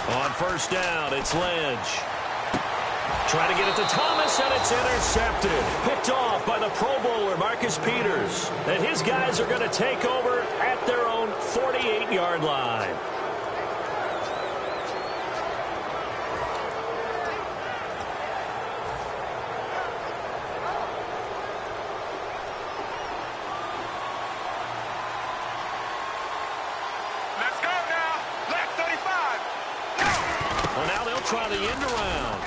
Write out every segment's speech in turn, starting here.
On first down, it's Lynch. Trying to get it to Thomas, and it's intercepted. Picked off by the Pro Bowler, Marcus Peters. And his guys are going to take over at their own 48-yard line. Let's go now. Left 35. Well, now they'll try the end around.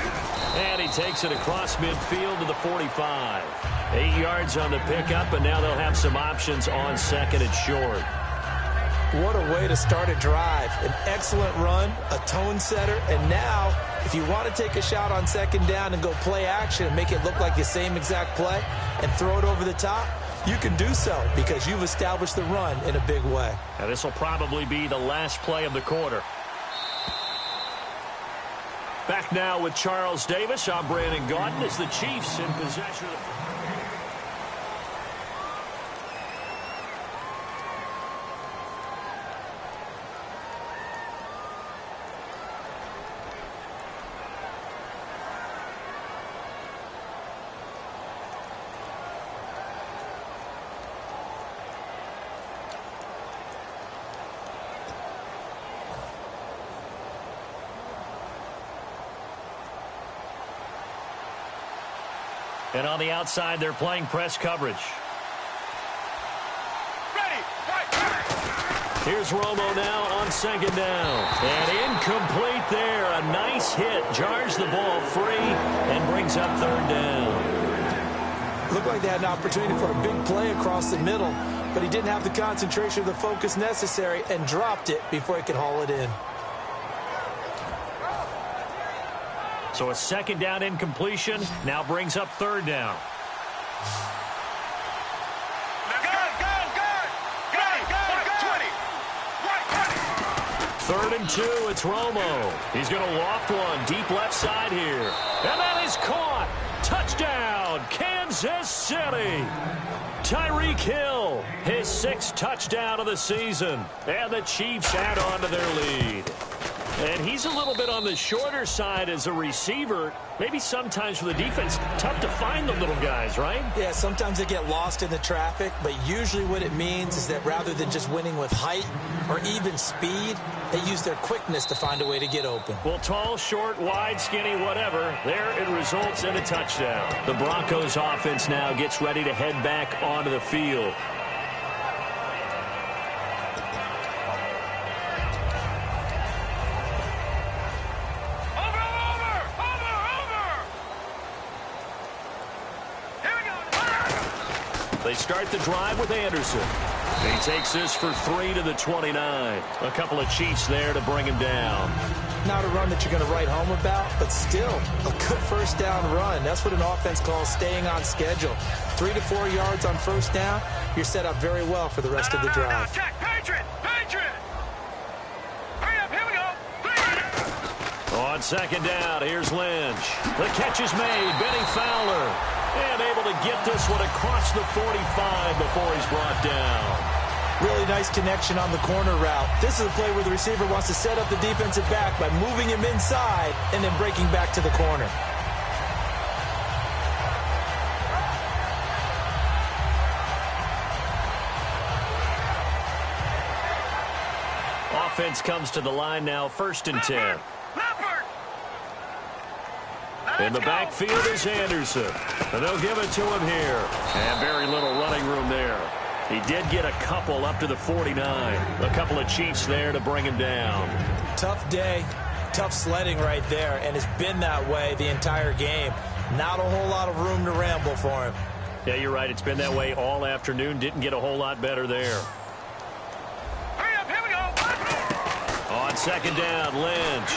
And he takes it across midfield to the 45. 8 yards on the pickup, and now they'll have some options on second and short. What a way to start a drive. An excellent run, a tone setter, and now if you want to take a shot on second down and go play action and make it look like the same exact play and throw it over the top, you can do so because you've established the run in a big way. Now this will probably be the last play of the quarter. Back now with Charles Davis. I'm Brandon Gaudin as the Chiefs in possession of the... And on the outside, they're playing press coverage. Ready. Right. Here's Romo now on second down. And incomplete there. A nice hit. Jars the ball free and brings up third down. Looked like they had an opportunity for a big play across the middle, but he didn't have the concentration or the focus necessary and dropped it before he could haul it in. So a second down incompletion now brings up third down. Third and 2, it's Romo. He's going to loft one deep left side here. And that is caught. Touchdown, Kansas City. Tyreek Hill, his 6th touchdown of the season. And the Chiefs add on to their lead. And he's a little bit on the shorter side as a receiver. Maybe sometimes for the defense, tough to find the little guys, right? Yeah, sometimes they get lost in the traffic, but usually what it means is that rather than just winning with height or even speed, they use their quickness to find a way to get open. Well, tall, short, wide, skinny, whatever, there it results in a touchdown. The Broncos offense now gets ready to head back onto the field. They start the drive with Anderson. He takes this for 3 to the 29. A couple of Chiefs there to bring him down. Not a run that you're going to write home about, but still a good first down run. That's what an offense calls staying on schedule. 3 to 4 yards on first down. You're set up very well for the rest of the drive. Check. Patriot. Hurry up. Here we go. On second down, here's Lynch. The catch is made. Benny Fowler. And able to get this one across the 45 before he's brought down. Really nice connection on the corner route. This is a play where the receiver wants to set up the defensive back by moving him inside and then breaking back to the corner. Offense comes to the line now, 1st and 10. In the backfield is Anderson. And they'll give it to him here. And very little running room there. He did get a couple up to the 49. A couple of Chiefs there to bring him down. Tough day, tough sledding right there, and it's been that way the entire game. Not a whole lot of room to ramble for him. Yeah, you're right. It's been that way all afternoon. Didn't get a whole lot better there. Hurry up, here we go. On second down, Lynch.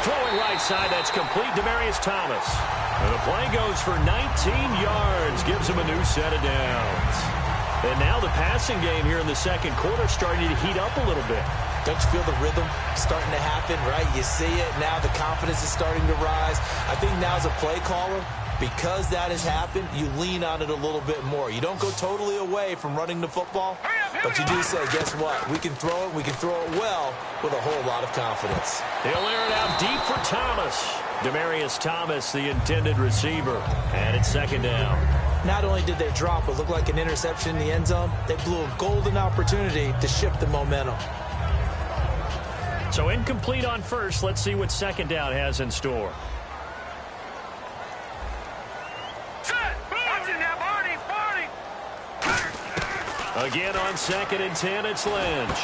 Throwing right side, that's complete. Demaryius Thomas. And the play goes for 19 yards. Gives him a new set of downs. And now the passing game here in the second quarter starting to heat up a little bit. Don't you feel the rhythm starting to happen, right? You see it. Now the confidence is starting to rise. I think now as a play caller, because that has happened, you lean on it a little bit more. You don't go totally away from running the football, But you do say, guess what? We can throw it. We can throw it well with a whole lot of confidence. He'll air it out deep for Thomas. Demaryius Thomas, the intended receiver. And it's second down. Not only did they drop what looked like an interception in the end zone, they blew a golden opportunity to shift the momentum. So incomplete on first. Let's see what second down has in store. Again on 2nd and 10, it's Lynch.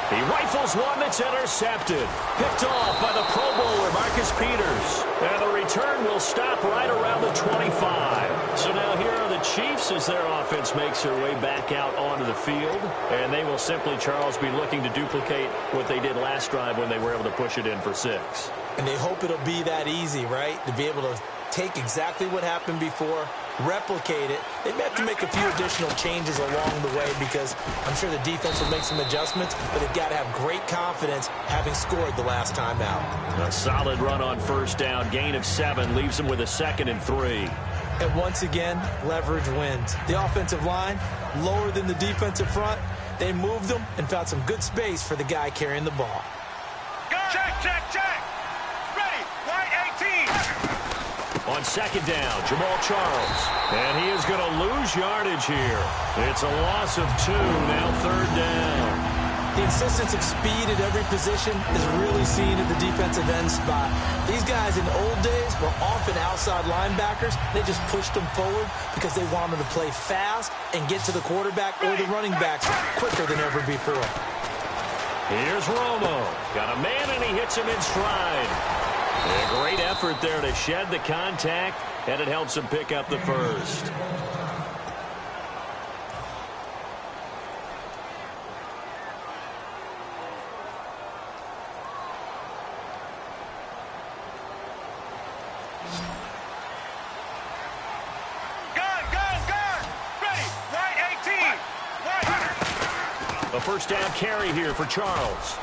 He rifles one that's intercepted. Picked off by the Pro Bowler, Marcus Peters. And the return will stop right around the 25. So now here are the Chiefs as their offense makes their way back out onto the field. And they will simply, Charles, be looking to duplicate what they did last drive when they were able to push it in for 6. And they hope it'll be that easy, right? To be able to take exactly what happened before, replicate it. They may have to make a few additional changes along the way because I'm sure the defense will make some adjustments, but they've got to have great confidence having scored the last time out. A solid run on first down. Gain of 7 leaves them with a 2nd and 3. And once again, leverage wins. The offensive line, lower than the defensive front. They moved them and found some good space for the guy carrying the ball. Check, check, check. Ready, white 18. On second down, Jamal Charles. And he is going to lose yardage here. It's a loss of 2, now 3rd down. The insistence of speed at every position is really seen at the defensive end spot. These guys in the old days were often outside linebackers. They just pushed them forward because they wanted to play fast and get to the quarterback or the running backs quicker than ever before. Here's Romo. Got a man and he hits him in stride. A great effort there to shed the contact, and it helps him pick up the first. Gun. Ready, white 18. A first down carry here for Charles.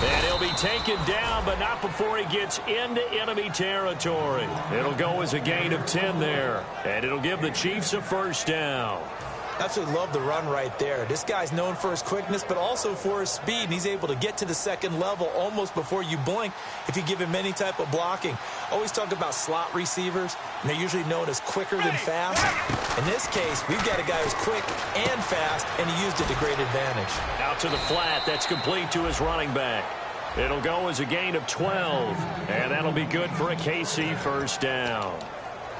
And he'll be taken down, but not before he gets into enemy territory. It'll go as a gain of 10 there, and it'll give the Chiefs a first down. Absolutely love the run right there. This guy's known for his quickness, but also for his speed, and he's able to get to the second level almost before you blink if you give him any type of blocking. Always talk about slot receivers, and they're usually known as quicker than fast. In this case, we've got a guy who's quick and fast, and he used it to great advantage. Out to the flat. That's complete to his running back. It'll go as a gain of 12, and that'll be good for a KC first down.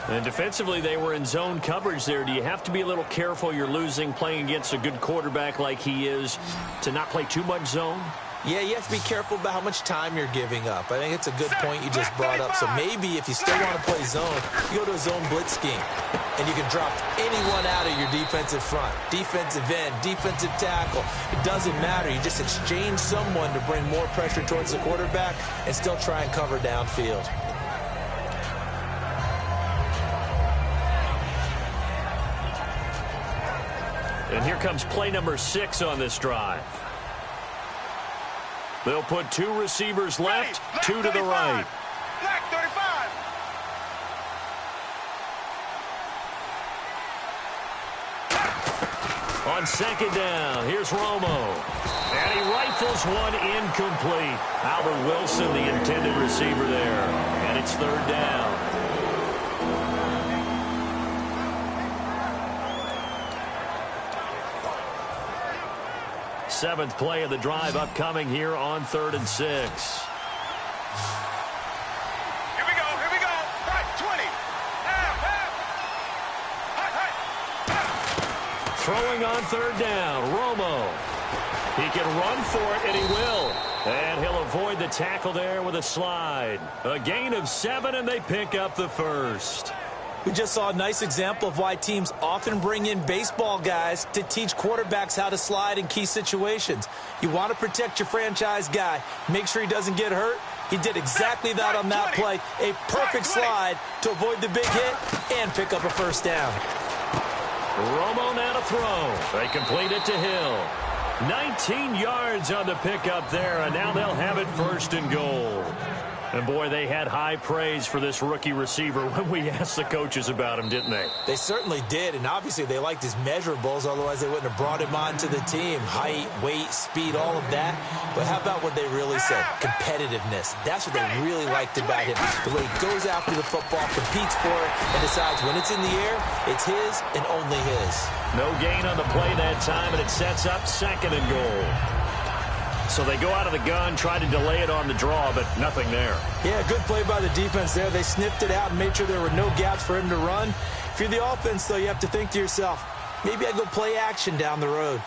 And defensively, they were in zone coverage there. Do you have to be a little careful you're losing playing against a good quarterback like he is to not play too much zone? Yeah, you have to be careful about how much time you're giving up. I think it's a good point you just brought up. So maybe if you still want to play zone, you go to a zone blitz scheme. And you can drop anyone out of your defensive front. Defensive end, defensive tackle. It doesn't matter. You just exchange someone to bring more pressure towards the quarterback and still try and cover downfield. And here comes play number 6 on this drive. They'll put 2 receivers left, 2 to the right. Black 35. On second down, here's Romo. And he rifles one incomplete. Albert Wilson, the intended receiver there. And it's 3rd down. Seventh play of the drive upcoming here on 3rd and 6. Here we go. Right, 20. Throwing on 3rd down, Romo. He can run for it, and he will. And he'll avoid the tackle there with a slide. A gain of 7, and they pick up the first. We just saw a nice example of why teams often bring in baseball guys to teach quarterbacks how to slide in key situations. You want to protect your franchise guy. Make sure he doesn't get hurt. He did exactly that on that play. A perfect slide to avoid the big hit and pick up a first down. Romo now to throw. They complete it to Hill. 19 yards on the pickup there, and now they'll have it 1st and goal. And, boy, they had high praise for this rookie receiver when we asked the coaches about him, didn't they? They certainly did, and obviously they liked his measurables, otherwise they wouldn't have brought him onto the team. Height, weight, speed, all of that. But how about what they really said? Competitiveness. That's what they really liked about him. The way he goes after the football, competes for it, and decides when it's in the air, it's his and only his. No gain on the play that time, and it sets up 2nd and goal. So they go out of the gun, try to delay it on the draw, but nothing there. Yeah, good play by the defense there. They sniffed it out and made sure there were no gaps for him to run. If you're the offense, though, you have to think to yourself, maybe I go play action down the road.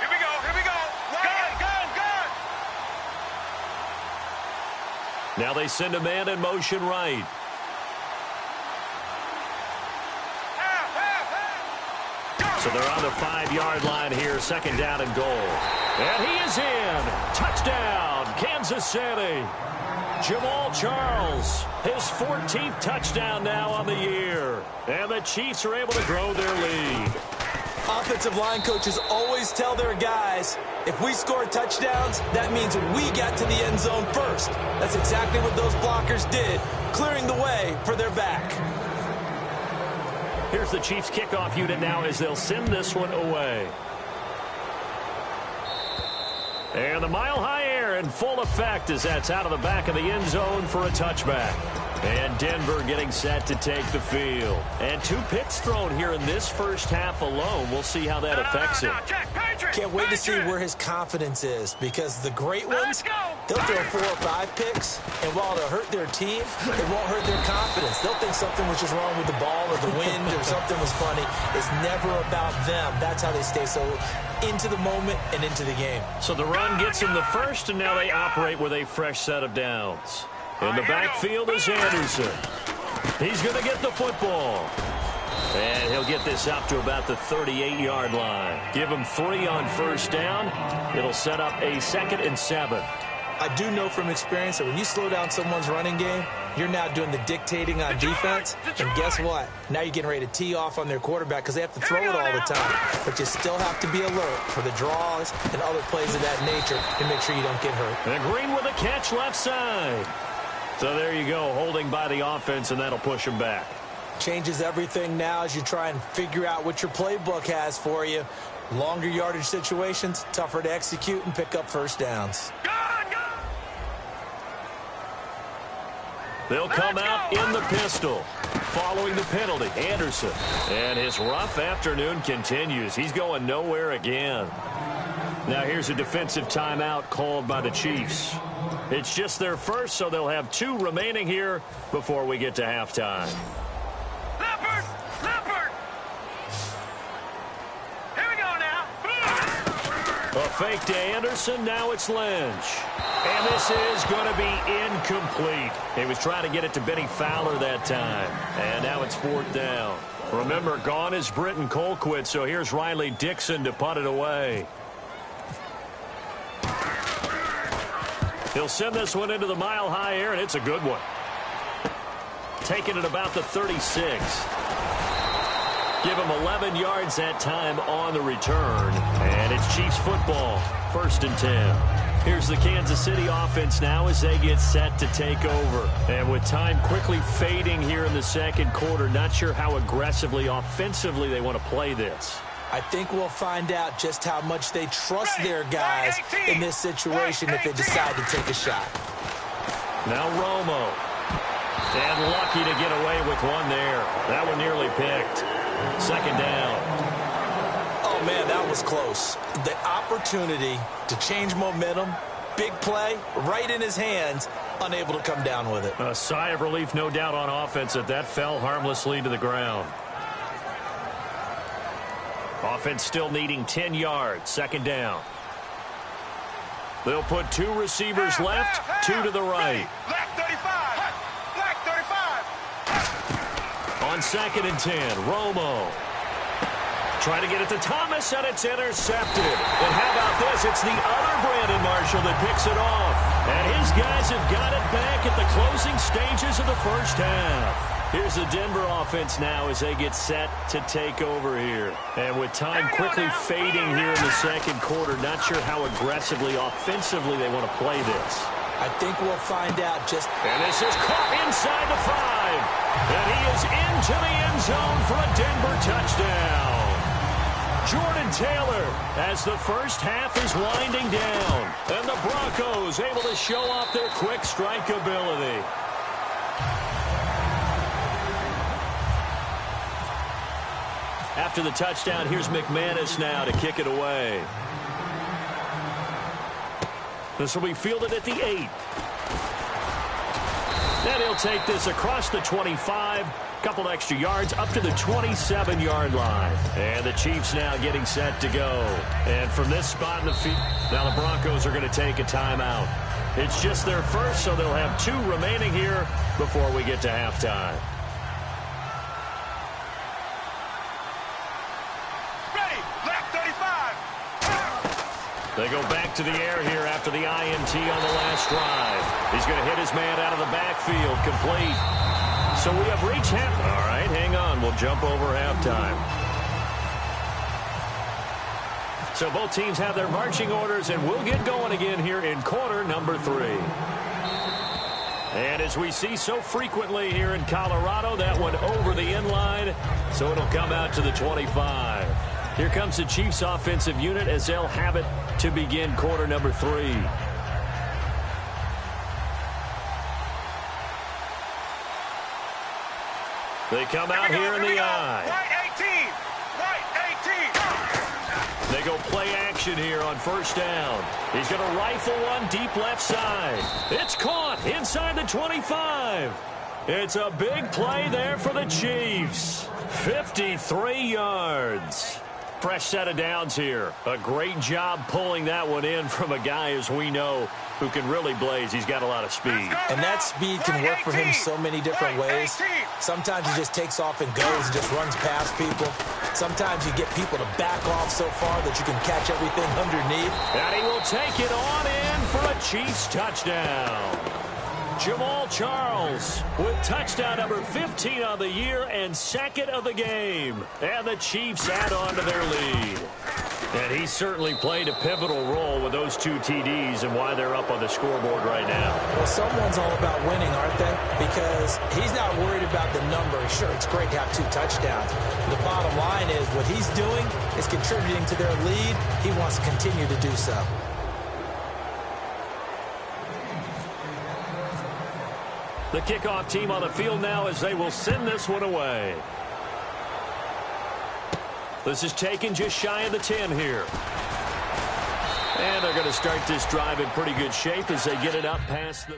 Here we go, here we go. Gun. Now they send a man in motion right. So they're on the 5-yard line here, 2nd down and goal. And he is in. Touchdown, Kansas City. Jamal Charles, his 14th touchdown now on the year. And the Chiefs are able to grow their lead. Offensive line coaches always tell their guys, if we score touchdowns, that means we got to the end zone first. That's exactly what those blockers did, clearing the way for their back. Here's the Chiefs kickoff unit now as they'll send this one away. And the mile-high air in full effect as that's out of the back of the end zone for a touchback. And Denver getting set to take the field. And 2 picks thrown here in this first half alone. We'll see how that affects him. Can't wait to see where his confidence is, because the great ones, they'll throw 4 or 5 picks, and while it'll hurt their team, it won't hurt their confidence. They'll think something was just wrong with the ball or the wind or something was funny. It's never about them. That's how they stay so into the moment and into the game. So the run gets him the first, and now they operate with a fresh set of downs. In the backfield is Anderson. He's going to get the football. And he'll get this up to about the 38-yard line. Give him 3 on first down. It'll set up a 2nd and 7. I do know from experience that when you slow down someone's running game, you're now doing the dictating on defense. And guess what? Now you're getting ready to tee off on their quarterback because they have to throw it all the time. But you still have to be alert for the draws and other plays of that nature to make sure you don't get hurt. And Green with a catch left side. So there you go, holding by the offense, and that'll push him back. Changes everything now as you try and figure out what your playbook has for you. Longer yardage situations, tougher to execute and pick up first downs. They'll come out in the pistol. Following the penalty, Anderson. And his rough afternoon continues. He's going nowhere again. Now here's a defensive timeout called by the Chiefs. It's just their first, so they'll have 2 remaining here before we get to halftime. Leopard! Here we go now. A fake to Anderson, now it's Lynch. And this is going to be incomplete. He was trying to get it to Benny Fowler that time. And now it's 4th down. Remember, gone is Britton Colquitt, so here's Riley Dixon to punt it away. He'll send this one into the mile-high air, and it's a good one. Taking it about the 36. Give him 11 yards that time on the return. And it's Chiefs football, 1st and 10. Here's the Kansas City offense now as they get set to take over. And with time quickly fading here in the 2nd quarter, not sure how aggressively, offensively they want to play this. I think we'll find out just how much they trust their guys in this situation if they decide to take a shot. Now Romo. And lucky to get away with one there. That one nearly picked. 2nd down. Oh, man, that was close. The opportunity to change momentum, big play, right in his hands, unable to come down with it. A sigh of relief, no doubt, on offense that fell harmlessly to the ground. Offense still needing 10 yards. 2nd down. They'll put 2 receivers left, 2 to the right. Black 35. Black 35. On 2nd and 10, Romo. Trying to get it to Thomas, and it's intercepted. And how about this? It's the other Brandon Marshall that picks it off. And his guys have got it back at the closing stages of the first half. Here's the Denver offense now as they get set to take over here. And with time quickly fading here in the 2nd quarter, not sure how aggressively, offensively they want to play this. I think we'll find out just... And this is caught inside the 5. And he is into the end zone for a Denver touchdown. Jordan Taylor as the first half is winding down. And the Broncos able to show off their quick strike ability. After the touchdown, here's McManus now to kick it away. This will be fielded at the 8. And he'll take this across the 25. Couple extra yards up to the 27-yard line. And the Chiefs now getting set to go. And from this spot in the field, now the Broncos are going to take a timeout. It's just their first, so they'll have 2 remaining here before we get to halftime. Ready, left 35. They go back to the air here after the INT on the last drive. He's going to hit his man out of the backfield, complete. So we have reached half. All right, hang on. We'll jump over halftime. So both teams have their marching orders, and we'll get going again here in quarter number 3. And as we see so frequently here in Colorado, that one over the end line, so it'll come out to the 25. Here comes the Chiefs offensive unit as they'll have it to begin quarter number 3. They come out here in the eye. Right 18. Right 18. They go play action here on first down. He's going to rifle one deep left side. It's caught inside the 25. It's a big play there for the Chiefs. 53 yards. Fresh set of downs here. A great job pulling that one in from a guy, as we know, who can really blaze. He's got a lot of speed. And that speed can work for him so many different ways. Sometimes he just takes off and goes and just runs past people. Sometimes you get people to back off so far that you can catch everything underneath. And he will take it on in for a Chiefs touchdown. Jamal Charles with touchdown number 15 on the year and second of the game. And the Chiefs add on to their lead. And he certainly played a pivotal role with those 2 TDs and why they're up on the scoreboard right now. Well, someone's all about winning, aren't they? Because he's not worried about the number. Sure, it's great to have 2 touchdowns. The bottom line is what he's doing is contributing to their lead. He wants to continue to do so. The kickoff team on the field now as they will send this one away. This is taken just shy of the 10 here. And they're going to start this drive in pretty good shape as they get it up past the...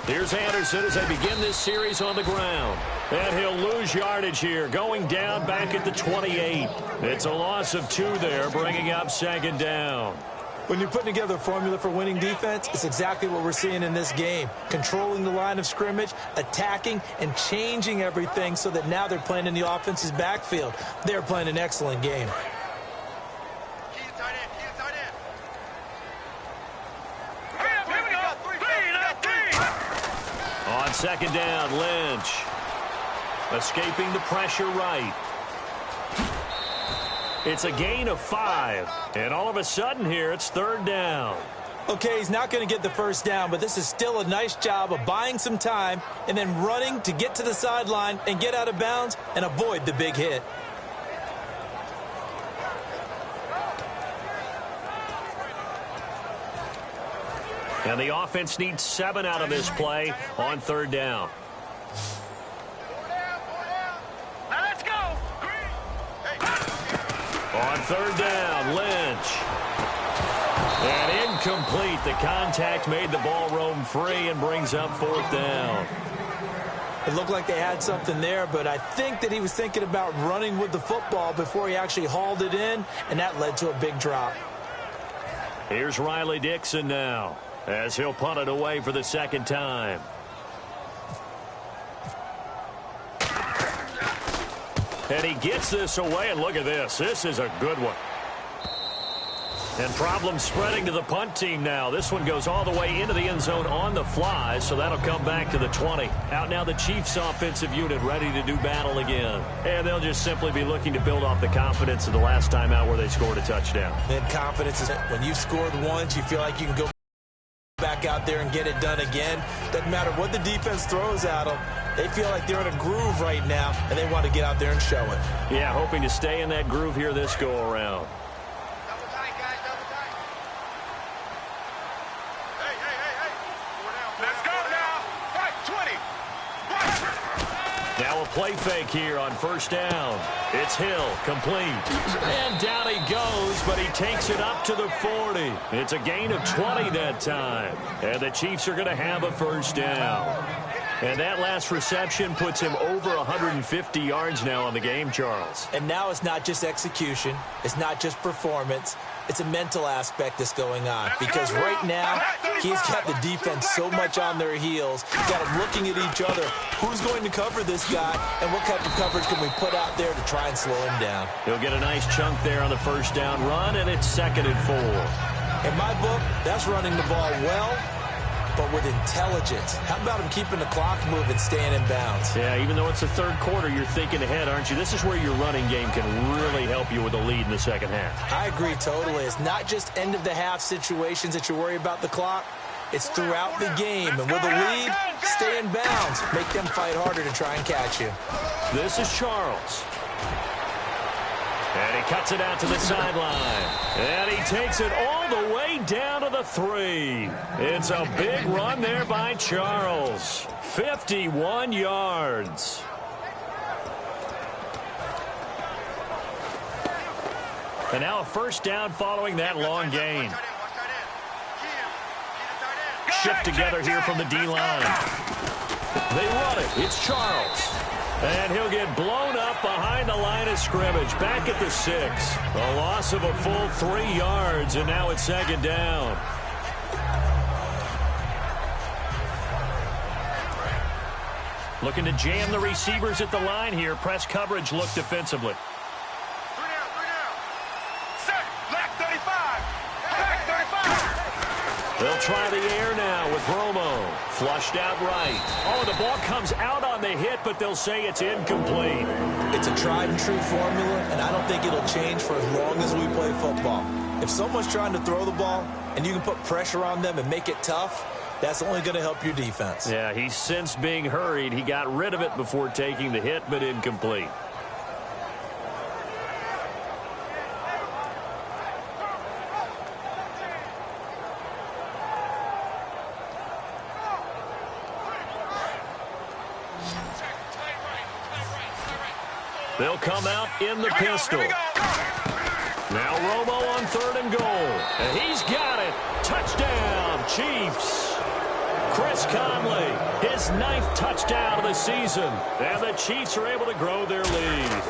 Here's Anderson as they begin this series on the ground. And he'll lose yardage here, going down back at the 28. It's a loss of 2 there, bringing up second down. When you're putting together a formula for winning defense, it's exactly what we're seeing in this game. Controlling the line of scrimmage, attacking, and changing everything so that now they're playing in the offense's backfield. They're playing an excellent game. On second down, Lynch. Escaping the pressure right. It's a gain of 5. And all of a sudden here, it's third down. Okay, he's not going to get the first down, but this is still a nice job of buying some time and then running to get to the sideline and get out of bounds and avoid the big hit. And the offense needs 7 out of this play on 3rd down. Now let's go. On 3rd down, Lynch. And incomplete. The contact made the ball roam free and brings up 4th down. It looked like they had something there, but I think that he was thinking about running with the football before he actually hauled it in, and that led to a big drop. Here's Riley Dixon now, as he'll punt it away for the 2nd time. And he gets this away, and look at this. This is a good one. And problems spreading to the punt team now. This one goes all the way into the end zone on the fly, so that'll come back to the 20. Out now the Chiefs offensive unit ready to do battle again. And they'll just simply be looking to build off the confidence of the last time out where they scored a touchdown. And confidence is when you've scored once, you feel like you can go back out there and get it done again. Doesn't matter what the defense throws at them. They feel like they're in a groove right now, and they want to get out there and show it. Yeah, hoping to stay in that groove here this go-around. Now a play fake here on 1st down. It's Hill, complete. And down he goes, but he takes it up to the 40. It's a gain of 20 that time. And the Chiefs are going to have a 1st down. And that last reception puts him over 150 yards now on the game, Charles. And now it's not just execution. It's not just performance. It's a mental aspect that's going on. Because right now, he's got the defense so much on their heels. Got them looking at each other. Who's going to cover this guy? And what type of coverage can we put out there to try and slow him down? He'll get a nice chunk there on the 1st down run, and it's 2nd and 4. In my book, that's running the ball well, but with intelligence. How about him keeping the clock moving, staying in bounds? Yeah, even though it's the 3rd quarter, you're thinking ahead, aren't you? This is where your running game can really help you with a lead in the 2nd half. I agree totally. It's not just end-of-the-half situations that you worry about the clock. It's throughout the game. And with a lead, stay in bounds. Make them fight harder to try and catch you. This is Charles. And he cuts it out to the sideline. And he takes it all the way down to the 3. It's a big run there by Charles. 51 yards. And now a 1st down following that long gain. Shift together here from the D-line. They run it. It's Charles. And he'll get blown up behind the line of scrimmage. Back at the 6. A loss of a full 3 yards, and now it's 2nd down. Looking to jam the receivers at the line here. Press coverage look defensively. They'll try the air now with Romo. Flushed out right. Oh, the ball comes out on the hit, but they'll say it's incomplete. It's a tried-and-true formula, and I don't think it'll change for as long as we play football. If someone's trying to throw the ball and you can put pressure on them and make it tough, that's only going to help your defense. Yeah, he's since being hurried. He got rid of it before taking the hit, but incomplete. They'll come out in the pistol. Now Romo on 3rd and goal. And he's got it. Touchdown, Chiefs. Chris Conley, his 9th touchdown of the season. And the Chiefs are able to grow their lead.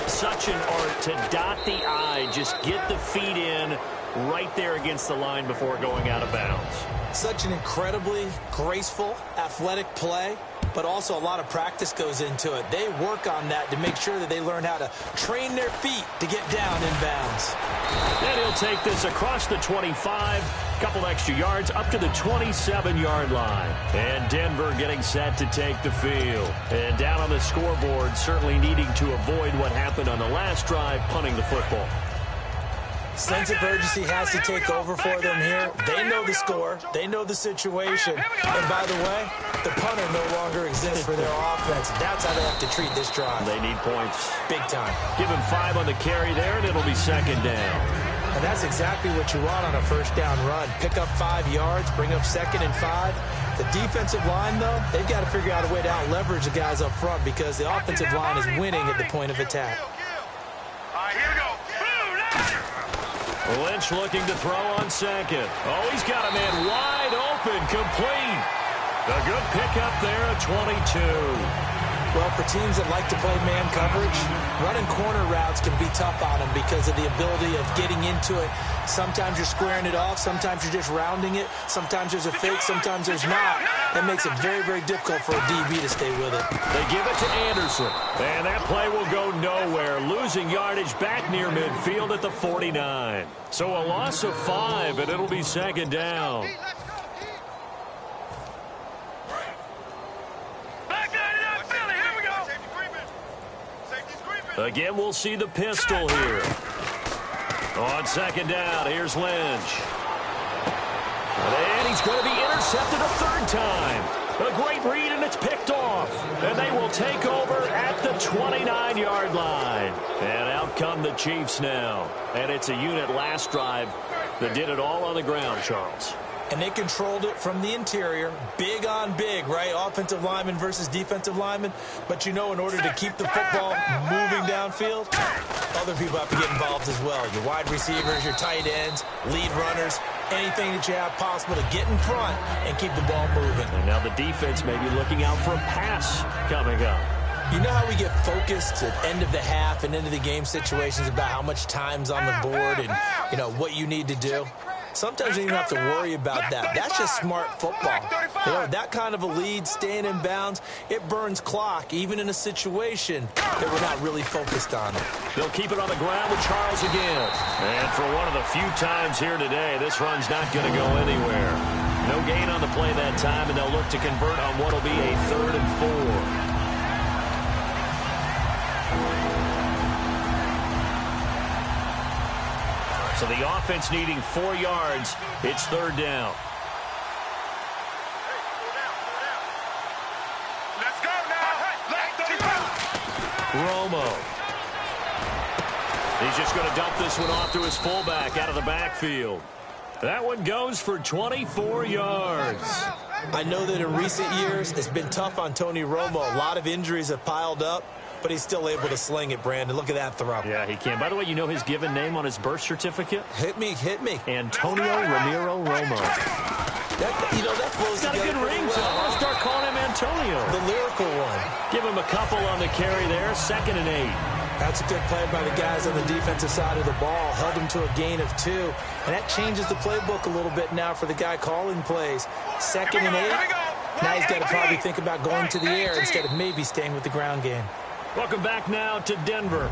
Such an art to dot the I, just get the feet in right there against the line before going out of bounds. Such an incredibly graceful, athletic play, but also a lot of practice goes into it. They work on that to make sure that they learn how to train their feet to get down in bounds. And he'll take this across the 25, couple extra yards up to the 27-yard line. And Denver getting set to take the field. And down on the scoreboard, certainly needing to avoid what happened on the last drive, punting the football. Sense of urgency has to take over for them here. They know the score. They know the situation. And by the way, the punter no longer exists for their offense. That's how they have to treat this drive. They need points. Big time. Give him 5 on the carry there, and it'll be 2nd down. And that's exactly what you want on a first down run. Pick up 5 yards, bring up 2nd and 5. The defensive line, though, they've got to figure out a way to out-leverage the guys up front because the offensive line is winning at the point of attack. All right, here we go. Lynch looking to throw on 2nd. Oh, he's got a man wide open, complete. A good pickup there at 22. Well, for teams that like to play man coverage, running corner routes can be tough on them because of the ability of getting into it. Sometimes you're squaring it off. Sometimes you're just rounding it. Sometimes there's a fake. Sometimes there's not. That makes it very, very difficult for a DB to stay with it. They give it to Anderson. And that play will go nowhere. Losing yardage back near midfield at the 49. So a loss of 5, and it'll be 2nd down. Again, we'll see the pistol here. On 2nd down, here's Lynch. And he's going to be intercepted a 3rd time. A great read, and it's picked off. And they will take over at the 29-yard line. And out come the Chiefs now. And it's a unit last drive that did it all on the ground, Charles. And they controlled it from the interior. Big on big, right? Offensive lineman versus defensive lineman. But you know, in order to keep the football moving downfield, other people have to get involved as well. Your wide receivers, your tight ends, lead runners, anything that you have possible to get in front and keep the ball moving. And now the defense may be looking out for a pass coming up. You know how we get focused at end of the half and into the game situations about how much time's on the board and, you know, what you need to do? Sometimes you don't even have to worry about that. That's just smart football. You know, that kind of a lead, staying in bounds, it burns clock, even in a situation that we're not really focused on it. They'll keep it on the ground with Charles again. And for one of the few times here today, this run's not going to go anywhere. No gain on the play that time, and they'll look to convert on what will be a 3rd and 4. So the offense needing 4 yards. It's 3rd down. Let's go now. Let's go. Romo. He's just going to dump this one off to his fullback out of the backfield. That one goes for 24 yards. I know that in recent years, it's been tough on Tony Romo. A lot of injuries have piled up, but he's still able to sling it, Brandon. Look at that throw. Yeah, he can. By the way, you know his given name on his birth certificate? Hit me. Antonio Ramiro Romo. That flows He's got a good ring, so I'm going to start calling him Antonio. The lyrical one. Give him a couple on the carry there. 2nd and 8. That's a good play by the guys on the defensive side of the ball. Held him to a gain of 2. And that changes the playbook a little bit now for the guy calling plays. 2nd and 8. Now he's got to probably think about going to the air instead of maybe staying with the ground game. Welcome back now to Denver.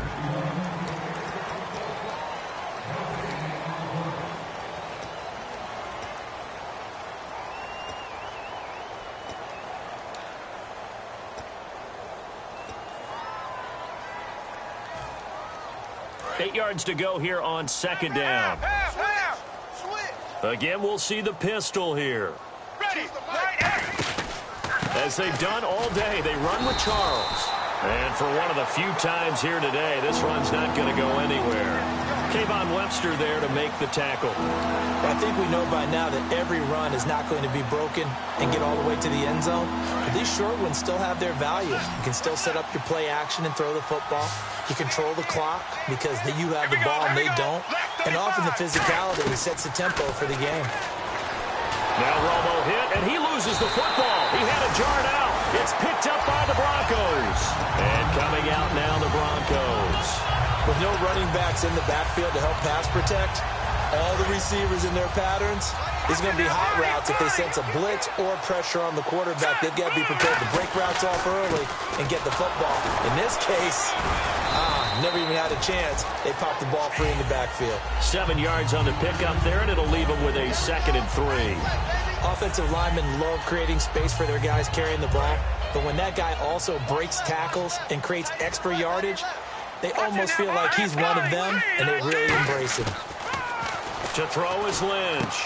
Eight yards to go here on 2nd down. Again, we'll see the pistol here. As they've done all day, they run with Charles. And for one of the few times here today, this run's not going to go anywhere. Kayvon Webster there to make the tackle. I think we know by now that every run is not going to be broken and get all the way to the end zone. But these short ones still have their value. You can still set up your play action and throw the football. You control the clock because you have the ball and they don't. And often the physicality sets the tempo for the game. Now Romo hit, and he loses the football. He had it jarred out. It's picked up by the Broncos. And coming out now, the Broncos. With no running backs in the backfield to help pass protect, all the receivers in their patterns, it's going to be hot routes if they sense a blitz or pressure on the quarterback. They've got to be prepared to break routes off early and get the football. In this case, never even had a chance. They popped the ball free in the backfield. 7 yards on the pickup there, and it'll leave them with a 2nd and 3. Offensive linemen love creating space for their guys carrying the ball, but when that guy also breaks tackles and creates extra yardage, they almost feel like he's one of them, and they really embrace him. To throw is Lynch.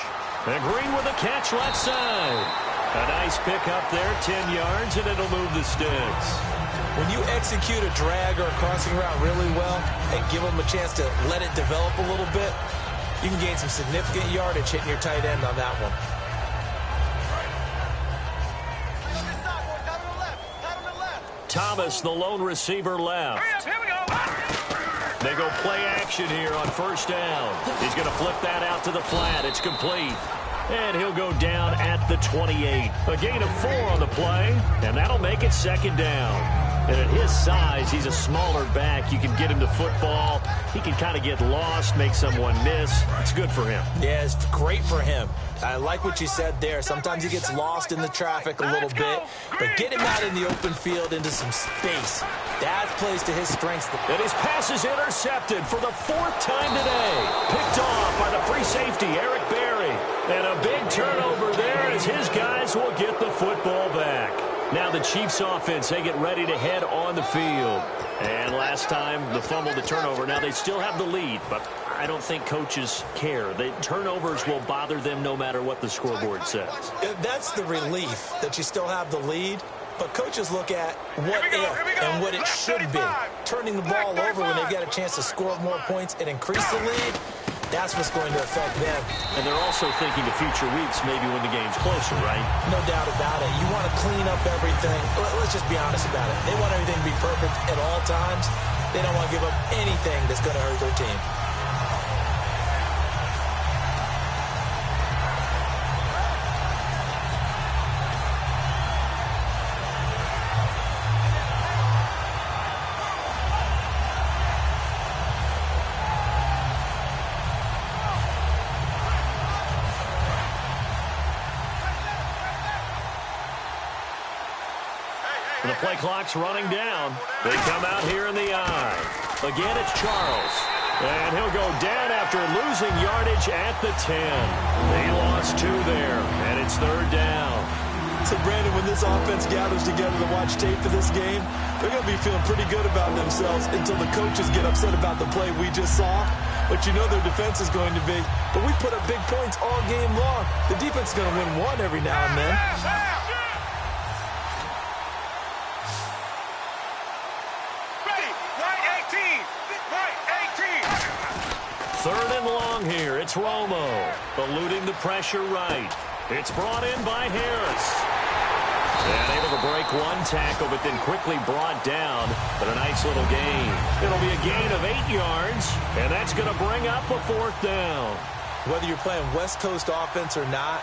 And Green with a catch left side. A nice pickup there, 10 yards, and it'll move the sticks. When you execute a drag or a crossing route really well and give them a chance to let it develop a little bit, You can gain some significant yardage hitting your tight end on that one. Thomas, the lone receiver, left. Here we go. They go play action here on first down. He's going to flip that out to the flat. It's complete. And he'll go down at the 28. A gain of 4 on the play, and that'll make it second down. And at his size, he's a smaller back. You can get him to football. He can kind of get lost, make someone miss. It's good for him. Yeah, it's great for him. I like what you said there. Sometimes he gets lost in the traffic a little bit, but get him out in the open field into some space. That plays to his strengths. And his pass is intercepted for the 4th time today. Picked off by the free safety, Eric Berry. And a big turnover there as his guys will get the football back. Now the Chiefs offense, they get ready to head on the field. And last time, the fumble, the turnover. Now they still have the lead, but I don't think coaches care. The turnovers will bother them no matter what the scoreboard says. That's the relief that you still have the lead. But coaches look at what if and what it should be. Turning the ball over when they've got a chance to score more points and increase the lead, that's what's going to affect them. And they're also thinking of future weeks, maybe when the game's closer, right? No doubt about it. You want to clean up everything. Let's just be honest about it. They want everything to be perfect at all times. They don't want to give up anything that's going to hurt their team. The play clock's running down. They come out here in the eye. Again, it's Charles. And he'll go down after losing yardage at the 10. They lost 2 there, and it's 3rd down. So, Brandon, when this offense gathers together to watch tape for this game, they're going to be feeling pretty good about themselves until the coaches get upset about the play we just saw. But you know their defense is going to be. But we put up big points all game long. The defense is going to win one every now and then. Third and long here. It's Romo. Eluding the pressure right. It's brought in by Harris. And able to break one tackle, but then quickly brought down. But a nice little gain. It'll be a gain of 8 yards, and that's going to bring up a 4th down. Whether you're playing West Coast offense or not,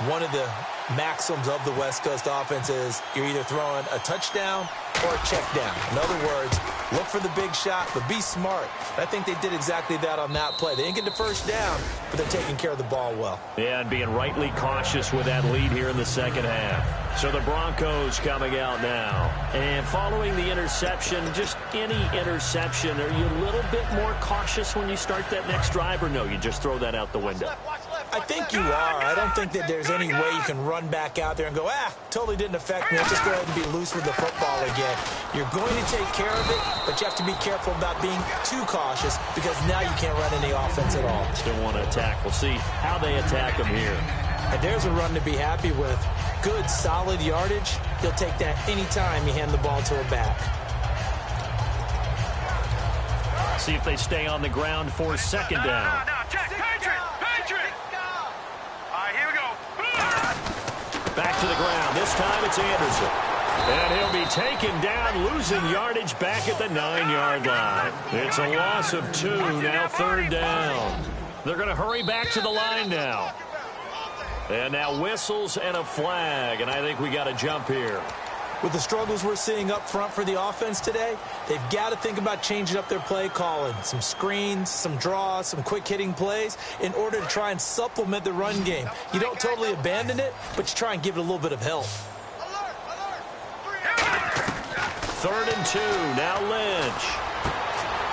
one of the maxims of the West Coast offense is you're either throwing a touchdown or a check down. In other words, look for the big shot, but be smart. And I think they did exactly that on that play. They didn't get the first down, but they're taking care of the ball well. Yeah, and being rightly cautious with that lead here in the second half. So the Broncos coming out now. And following the interception, just any interception, are you a little bit more cautious when you start that next drive, or no, you just throw that out the window? I think you are. I don't think that there's any way you can run back out there and go, totally didn't affect me. Let's just go ahead and be loose with the football again. You're going to take care of it, but you have to be careful about being too cautious because now you can't run any offense at all. Still want to attack. We'll see how they attack them here. And there's a run to be happy with. Good, solid yardage. He'll take that anytime you hand the ball to a back. See if they stay on the ground for second down. Back to the ground. This time it's Anderson. And he'll be taken down, losing yardage back at the 9-yard line. It's a loss of 2, now 3rd down. They're going to hurry back to the line now. And now whistles and a flag, and I think we got a jump here. With the struggles we're seeing up front for the offense today, they've got to think about changing up their play calling. Some screens, some draws, some quick-hitting plays in order to try and supplement the run game. You don't totally abandon it, but you try and give it a little bit of help. 3rd and 2, now Lynch.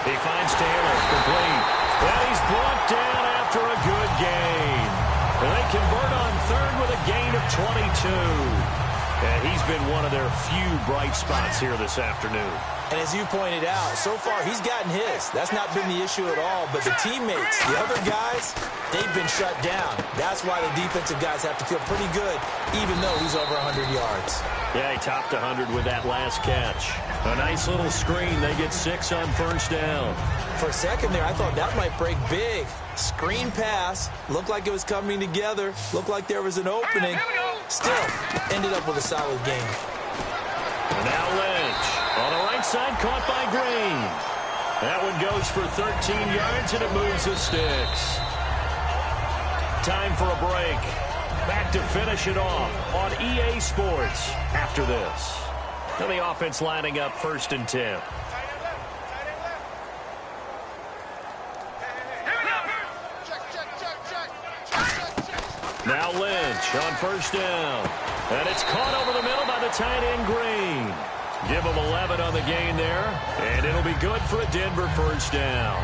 He finds Taylor, complete. And he's brought down after a good gain. And they convert on 3rd with a gain of 22. And he's been one of their few bright spots here this afternoon. And as you pointed out, so far he's gotten his. That's not been the issue at all. But the teammates, the other guys, they've been shut down. That's why the defensive guys have to feel pretty good, even though he's over 100 yards. Yeah, he topped 100 with that last catch. A nice little screen. They get 6 on first down. For a second there, I thought that might break big. Screen pass. Looked like it was coming together. Looked like there was an opening. Still, ended up with a solid game. And now Lynch. On the right side, caught by Green. That one goes for 13 yards, and it moves the sticks. Time for a break. Back to finish it off on EA Sports after this. And the offense lining up 1st and 10. Now Lynch on first down. And it's caught over the middle by the tight end Green. Give him 11 on the gain there. And it'll be good for a Denver first down.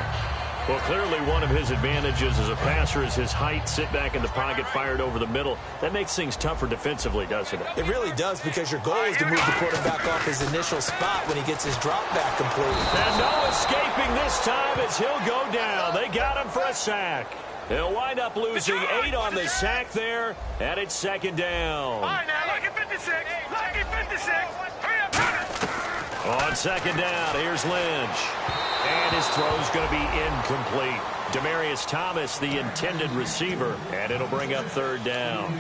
Well, clearly one of his advantages as a passer is his height. Sit back in the pocket, fired over the middle. That makes things tougher defensively, doesn't it? It really does, because your goal is to move the quarterback off his initial spot when he gets his drop back completed. And no escaping this time as he'll go down. They got him for a sack. He'll wind up losing 8 on the sack there, and it's 2nd down. All right, now, lucky 56. Lucky 56. Hurry up, On 2nd down, here's Lynch. And his throw's going to be incomplete. Demaryius Thomas, the intended receiver, and it'll bring up 3rd down.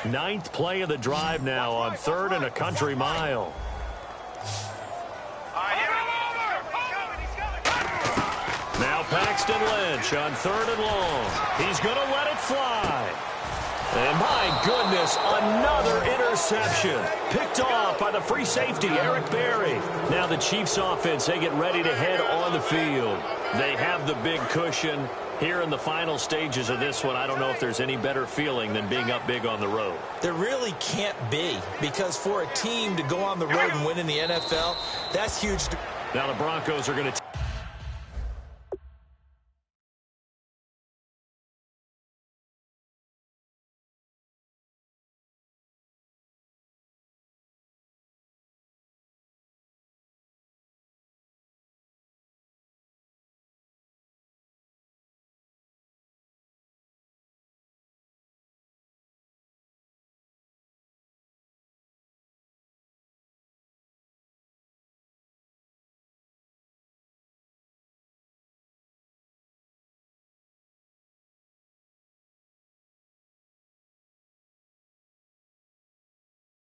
Ninth play of the drive now on 3rd and a country mile. Now Paxton Lynch on 3rd and long. He's going to let it fly. And my goodness, another interception. Picked off by the free safety, Eric Berry. Now the Chiefs offense, they get ready to head on the field. They have the big cushion. Here in the final stages of this one, I don't know if there's any better feeling than being up big on the road. There really can't be, because for a team to go on the road and win in the NFL, that's huge. Now the Broncos are going to...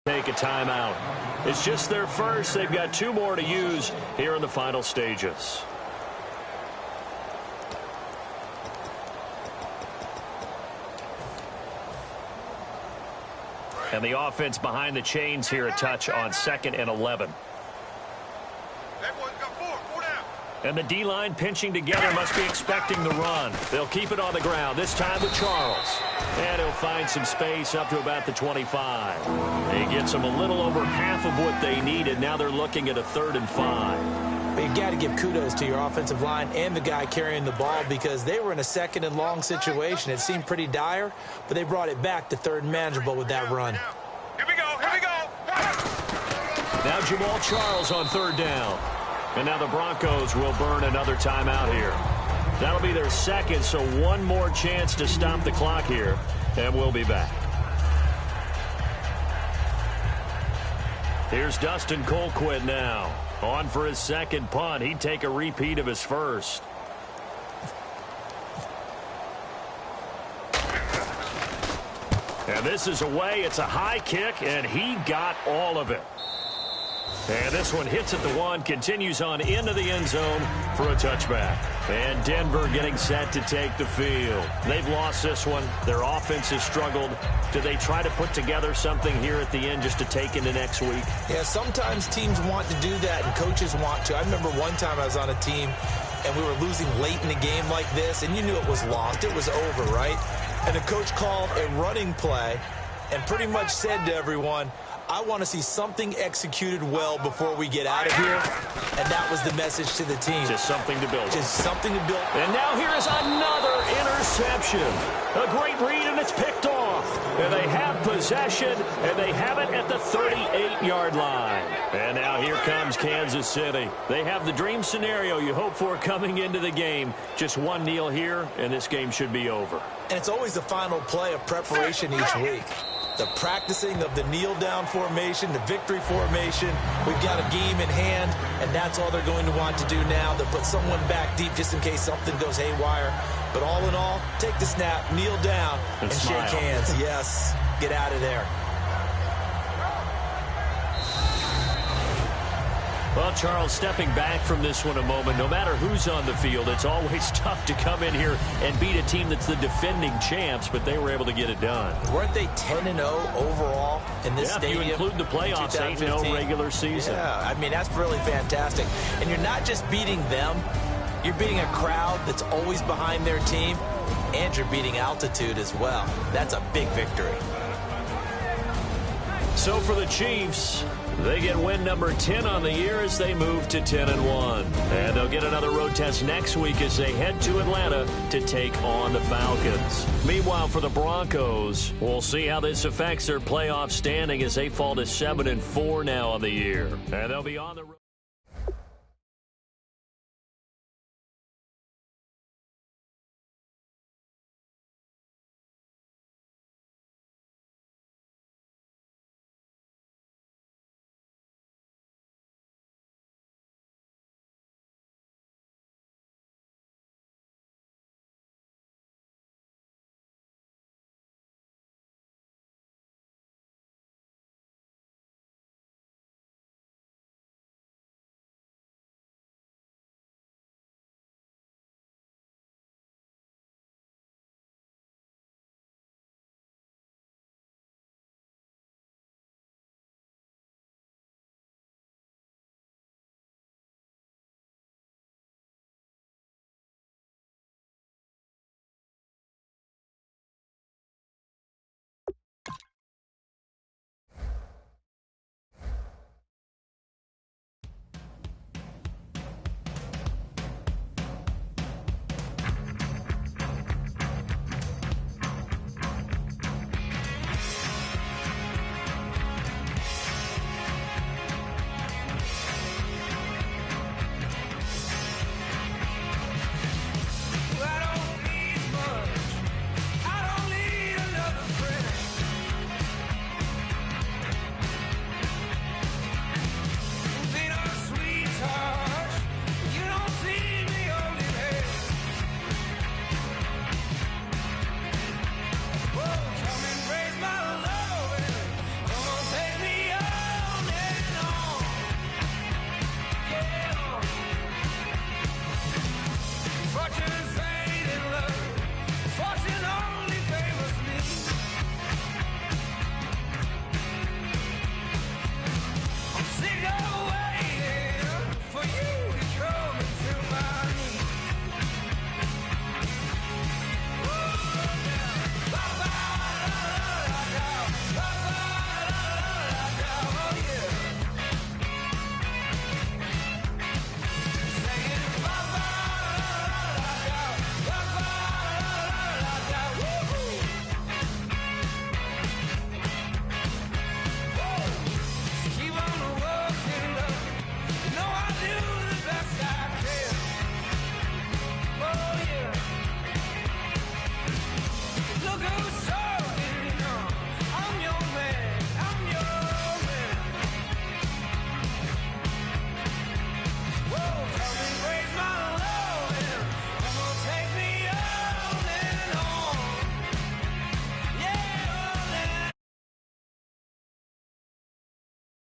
take a timeout. It's just their first. They've got 2 more to use here in the final stages. And the offense behind the chains here a touch on 2nd and 11. And the D-line pinching together, must be expecting the run. They'll keep it on the ground, this time with Charles. And he'll find some space up to about the 25. He gets them a little over half of what they needed. Now they're looking at a 3rd and 5. But you got to give kudos to your offensive line and the guy carrying the ball, because they were in a 2nd and long situation. It seemed pretty dire, but they brought it back to 3rd and manageable with that run. Here we go, here we go. Now Jamal Charles on 3rd down. And now the Broncos will burn another timeout here. That'll be their 2nd, so 1 more chance to stop the clock here, and we'll be back. Here's Dustin Colquitt now. On for his 2nd punt. He'd take a repeat of his first. And this is away. It's a high kick, and he got all of it. And this one hits at the 1, continues on into the end zone for a touchback. And Denver getting set to take the field. They've lost this one. Their offense has struggled. Do they try to put together something here at the end just to take into next week? Yeah, sometimes teams want to do that and coaches want to. I remember one time I was on a team and we were losing late in the game like this, and you knew it was lost. It was over, right? And the coach called a running play and pretty much said to everyone, I want to see something executed well before we get out of here. And that was the message to the team. Just something to build. Just something to build. And now here is another interception. A great read, and it's picked off. off. And they have possession, and they have it at the 38-yard line. And now here comes Kansas City. They have the dream scenario you hope for coming into the game. Just one kneel here, and this game should be over. And it's always the final play of preparation each week. The practicing of the kneel-down formation, the victory formation. We've got a game in hand, and that's all they're going to want to do now. They'll put someone back deep just in case something goes haywire. But all in all, take the snap, kneel down, and shake hands. Yes, get out of there. Well, Charles, stepping back from this one a moment, no matter who's on the field, it's always tough to come in here and beat a team that's the defending champs, but they were able to get it done. Weren't they 10-0 overall in this stadium? If you include the playoffs, 8-0 regular season. Yeah, I mean, that's really fantastic. And you're not just beating them, you're beating a crowd that's always behind their team, and you're beating altitude as well. That's a big victory. So for the Chiefs, they get win number 10 on the year as they move to 10-1. And they'll get another road test next week as they head to Atlanta to take on the Falcons. Meanwhile, for the Broncos, we'll see how this affects their playoff standing as they fall to 7-4 now on the year. And they'll be on the road.